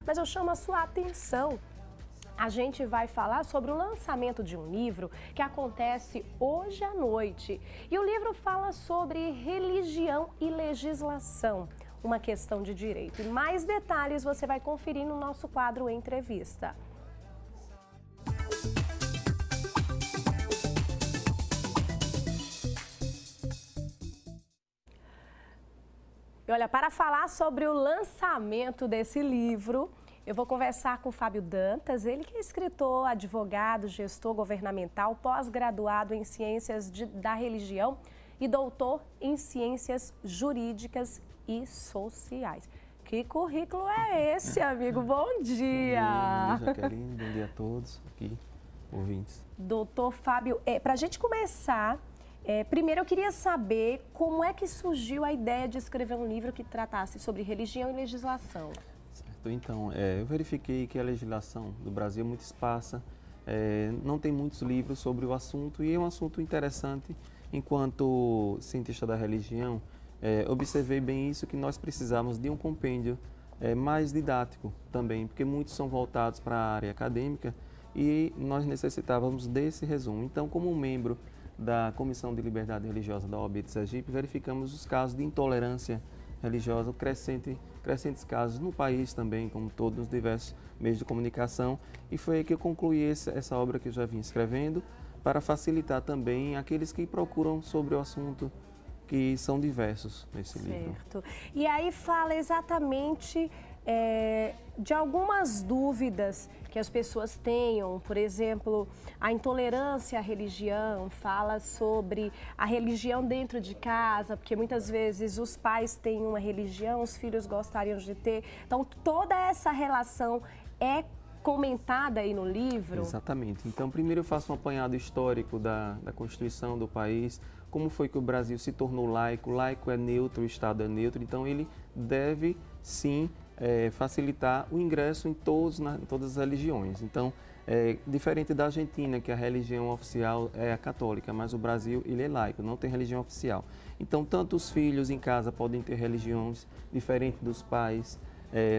Mas eu chamo a sua atenção. A gente vai falar sobre o lançamento de um livro que acontece hoje à noite. E o livro fala sobre religião e legislação, uma questão de direito. E mais detalhes você vai conferir no nosso quadro Entrevista. E olha, para falar sobre o lançamento desse livro, eu vou conversar com o Fábio Dantas, ele que é escritor, advogado, gestor governamental, pós-graduado em Ciências da Religião e doutor em Ciências Jurídicas e Sociais. Que currículo é esse, amigo? Bom dia! Bom dia, Jaqueline. Bom dia a todos aqui, ouvintes. Doutor Fábio, para a gente começar, primeiro eu queria saber como é que surgiu a ideia de escrever um livro que tratasse sobre religião e legislação. Então, eu verifiquei que a legislação do Brasil é muito esparsa, não tem muitos livros sobre o assunto e é um assunto interessante. Enquanto cientista da religião, observei bem isso, que nós precisamos de um compêndio mais didático também, porque muitos são voltados para a área acadêmica e nós necessitávamos desse resumo. Então, como membro da Comissão de Liberdade Religiosa da OAB de Sergipe, verificamos os casos de intolerância religiosa, crescentes casos no país também, como todos os diversos meios de comunicação, e foi aí que eu concluí essa obra que eu já vim escrevendo, para facilitar também aqueles que procuram sobre o assunto, que são diversos nesse livro. Certo. E aí fala exatamente de algumas dúvidas que as pessoas tenham, por exemplo, a intolerância à religião, fala sobre a religião dentro de casa, porque muitas vezes os pais têm uma religião, os filhos gostariam de ter. Então, toda essa relação é comentada aí no livro? Exatamente. Então, primeiro eu faço um apanhado histórico da Constituição do país, como foi que o Brasil se tornou laico. Laico é neutro, o Estado é neutro, então ele deve, sim, facilitar o ingresso em todas as religiões. Então, diferente da Argentina, que a religião oficial é a católica, mas o Brasil ele é laico, não tem religião oficial. Então, tanto os filhos em casa podem ter religiões diferentes dos pais.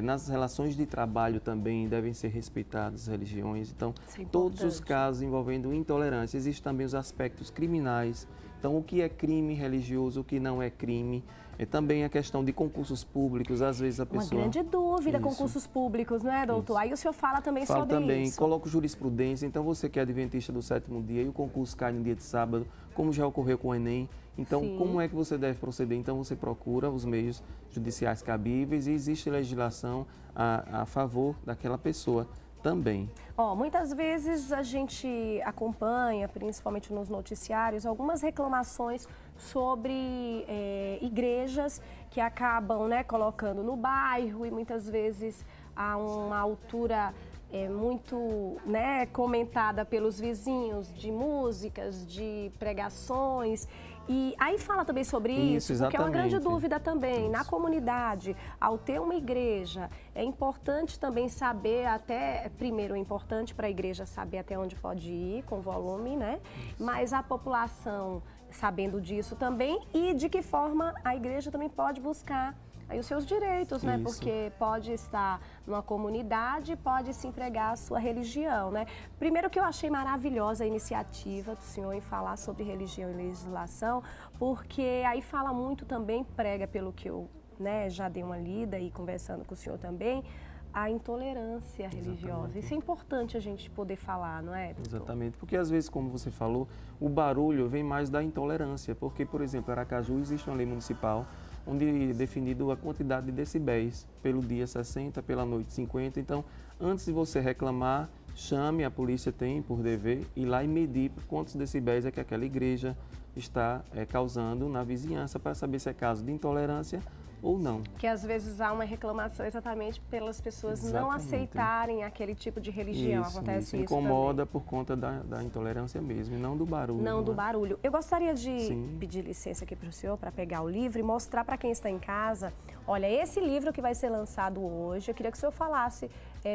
Nas relações de trabalho também devem ser respeitadas as religiões. Então, todos os casos envolvendo intolerância, existem também os aspectos criminais. Então, o que é crime religioso, o que não é crime. Também a questão de concursos públicos, às vezes a pessoa... Uma grande dúvida, Isso. Concursos públicos, não é, doutor? Isso. Aí o senhor fala também sobre também, isso. Coloco jurisprudência, então você que é adventista do sétimo dia e o concurso cai no dia de sábado, como já ocorreu com o Enem. Então, sim, como é que você deve proceder? Então, você procura os meios judiciais cabíveis e existe legislação a favor daquela pessoa também. Muitas vezes a gente acompanha, principalmente nos noticiários, algumas reclamações sobre igrejas que acabam, colocando no bairro e muitas vezes a uma altura muito comentada pelos vizinhos, de músicas, de pregações. E aí fala também sobre isso, porque é uma grande dúvida também. Isso. Na comunidade, ao ter uma igreja, é importante também saber primeiro é importante para a igreja saber até onde pode ir com volume, né? Isso. Mas a população sabendo disso também e de que forma a igreja também pode buscar aí os seus direitos, né? Isso. Porque pode estar numa comunidade, pode se empregar a sua religião, né? Primeiro que eu achei maravilhosa a iniciativa do senhor em falar sobre religião e legislação, porque aí fala muito também, prega pelo que eu já dei uma lida e conversando com o senhor também, a intolerância religiosa. Exatamente. Isso é importante a gente poder falar, não é, doutor? Exatamente, porque às vezes, como você falou, o barulho vem mais da intolerância, porque, por exemplo, em Aracaju existe uma lei municipal onde é definido a quantidade de decibéis, pelo dia 60, pela noite 50. Então, antes de você reclamar, chame, a polícia tem por dever, ir lá e medir quantos decibéis é que aquela igreja está causando na vizinhança, para saber se é caso de intolerância ou não. Que às vezes há uma reclamação exatamente pelas pessoas não aceitarem aquele tipo de religião. Acontece isso incomoda também. Por conta da intolerância mesmo, e não do barulho. Não do barulho. Eu gostaria de pedir licença aqui para o senhor, para pegar o livro e mostrar para quem está em casa. Olha, esse livro que vai ser lançado hoje, eu queria que o senhor falasse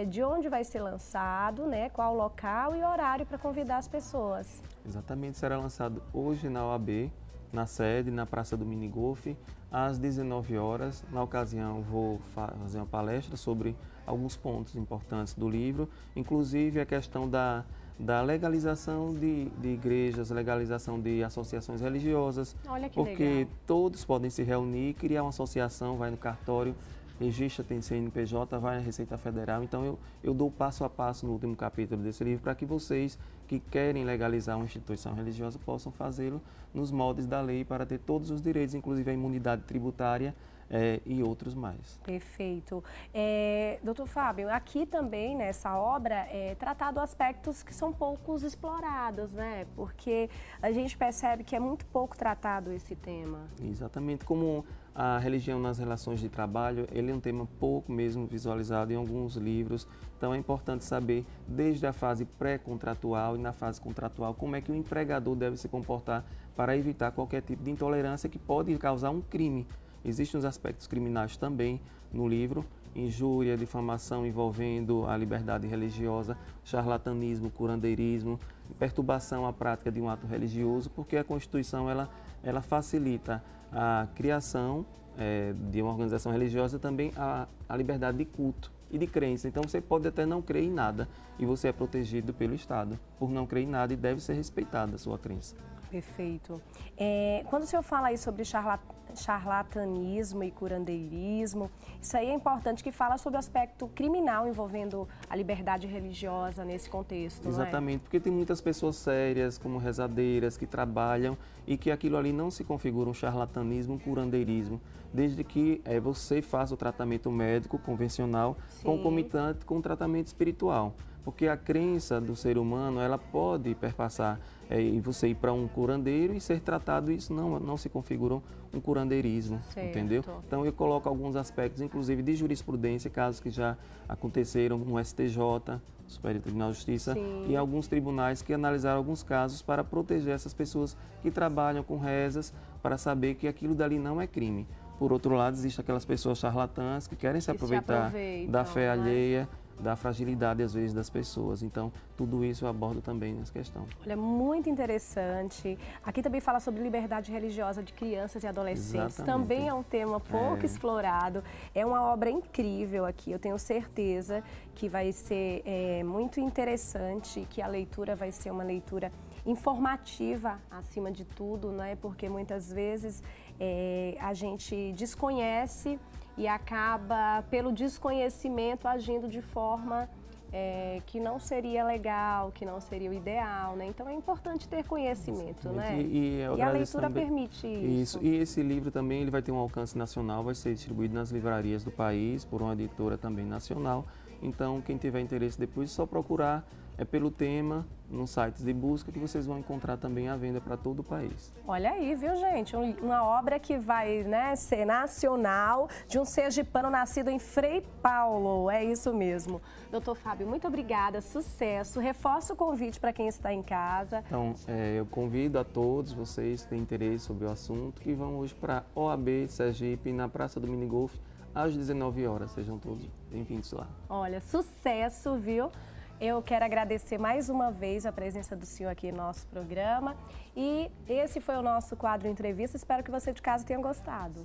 de onde vai ser lançado, qual o local e horário para convidar as pessoas. Exatamente, será lançado hoje na OAB, na sede, na Praça do Minigolf, às 19 horas. Na ocasião, vou fazer uma palestra sobre alguns pontos importantes do livro, inclusive a questão da legalização de igrejas, legalização de associações religiosas. Olha que porque legal. todos podem se reunir, criar uma associação, vai no cartório, registra, tem CNPJ, vai na Receita Federal. Então eu dou passo a passo no último capítulo desse livro para que vocês que querem legalizar uma instituição religiosa possam fazê-lo nos moldes da lei para ter todos os direitos, inclusive a imunidade tributária e outros mais. Perfeito. Doutor Fábio, aqui também nessa obra é tratado aspectos que são poucos explorados, né? Porque a gente percebe que é muito pouco tratado esse tema. Exatamente, como a religião nas relações de trabalho, ele é um tema pouco mesmo visualizado em alguns livros, então é importante saber desde a fase pré-contratual e na fase contratual como é que o empregador deve se comportar para evitar qualquer tipo de intolerância que pode causar um crime. Existem os aspectos criminais também no livro, injúria, difamação envolvendo a liberdade religiosa, charlatanismo, curandeirismo, perturbação à prática de um ato religioso, porque a Constituição ela facilita a criação de uma organização religiosa, também a liberdade de culto e de crença. Então você pode até não crer em nada e você é protegido pelo Estado por não crer em nada e deve ser respeitada a sua crença. Perfeito. Quando o senhor fala aí sobre charlatanismo e curandeirismo, isso aí é importante, que fala sobre o aspecto criminal envolvendo a liberdade religiosa nesse contexto, Exatamente, não é? porque tem muitas pessoas sérias, como rezadeiras, que trabalham e que aquilo ali não se configura um charlatanismo, um curandeirismo, desde que você faça o tratamento médico convencional, Sim. concomitante com o tratamento espiritual. Porque a crença do ser humano, ela pode perpassar e você ir para um curandeiro e ser tratado, isso não se configura um curandeirismo, Certo. entendeu? Então eu coloco alguns aspectos, inclusive de jurisprudência, casos que já aconteceram no STJ, Superior Tribunal de Justiça, Sim. e alguns tribunais que analisaram alguns casos para proteger essas pessoas que trabalham com rezas, para saber que aquilo dali não é crime. Por outro lado, existem aquelas pessoas charlatãs que querem se aproveitar da fé alheia, da fragilidade, às vezes, das pessoas. Então, tudo isso eu abordo também nessa questão. Olha, muito interessante. Aqui também fala sobre liberdade religiosa de crianças e adolescentes. Exatamente. Também é um tema pouco explorado. É uma obra incrível aqui. Eu tenho certeza que vai ser muito interessante, que a leitura vai ser uma leitura informativa, acima de tudo, né? Porque muitas vezes a gente desconhece e acaba, pelo desconhecimento, agindo de forma que não seria legal, que não seria o ideal, né? Então é importante ter conhecimento, né? E a leitura também permite isso. E esse livro também ele vai ter um alcance nacional, vai ser distribuído nas livrarias do país, por uma editora também nacional. Então, quem tiver interesse depois, é só procurar pelo tema nos sites de busca, que vocês vão encontrar também à venda para todo o país. Olha aí, viu, gente? Uma obra que vai, né, ser nacional, de um sergipano nascido em Frei Paulo. É isso mesmo. Doutor Fábio, muito obrigada, sucesso. Reforço o convite para quem está em casa. Então, eu convido a todos vocês que têm interesse sobre o assunto, que vão hoje para a OAB Sergipe, na Praça do Minigolf, às 19 horas. Sejam todos bem-vindos lá. Olha, sucesso, viu? Eu quero agradecer mais uma vez a presença do senhor aqui no nosso programa. E esse foi o nosso quadro Entrevista. Espero que você de casa tenha gostado.